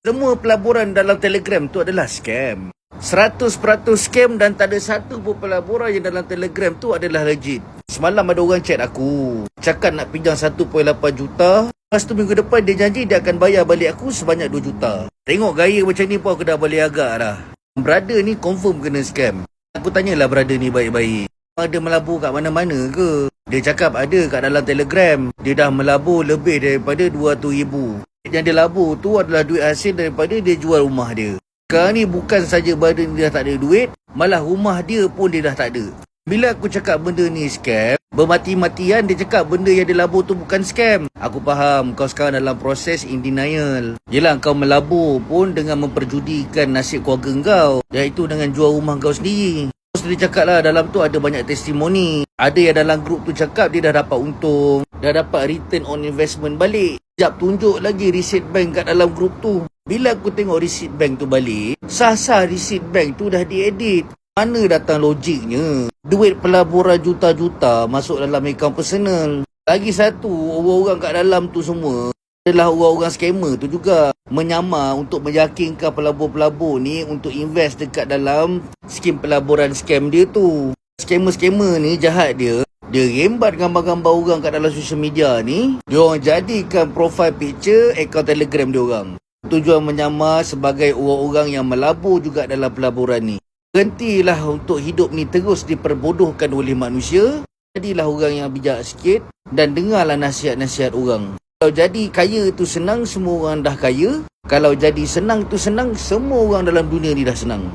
Semua pelaburan dalam Telegram tu adalah scam. 100% scam dan tak ada satu pun pelaburan yang dalam Telegram tu adalah legit. Semalam ada orang chat aku, cakap nak pinjam 1.8 juta. Lepas tu minggu depan dia janji dia akan bayar balik aku sebanyak 2 juta. Tengok gaya macam ni pun aku dah boleh agak dah. Brother ni confirm kena scam. Aku tanyalah brother ni baik-baik, ada melabur kat mana-mana ke? Dia cakap ada kat dalam Telegram. Dia dah melabur lebih daripada 200,000. Yang dia labur tu adalah duit hasil daripada dia jual rumah dia. Sekarang ni bukan saja badan dia tak ada duit, malah rumah dia pun dia dah tak ada. Bila aku cakap benda ni scam, bermati-matian dia cakap benda yang dia labur tu bukan scam. Aku faham kau sekarang dalam proses in denial. Yelah, kau melabur pun dengan memperjudikan nasib keluarga kau, iaitu dengan jual rumah kau sendiri. Terus dia cakap lah dalam tu ada banyak testimoni. Ada yang dalam grup tu cakap dia dah dapat untung, dah dapat return on investment balik. Sekejap tunjuk lagi receipt bank kat dalam grup tu. Bila aku tengok receipt bank tu balik, sah-sah receipt bank tu dah diedit. Mana datang logiknya? Duit pelaburan juta-juta masuk dalam akaun personal. Lagi satu, orang-orang kat dalam tu semua adalah orang-orang scammer tu juga. Menyamar untuk meyakinkan pelabur-pelabur ni untuk invest dekat dalam skim pelaburan scam dia tu. Scammer-scammer ni jahat dia. Dia rembat gambar-gambar orang kat dalam social media ni. Dia orang jadikan profile picture akaun Telegram dia orang. Tujuan menyamar sebagai orang-orang yang melabur juga dalam pelaburan ni. Berhentilah untuk hidup ni terus diperbodohkan oleh manusia. Jadilah orang yang bijak sikit dan dengarlah nasihat-nasihat orang. Kalau jadi kaya tu senang, semua orang dah kaya. Kalau jadi senang tu senang, semua orang dalam dunia ni dah senang.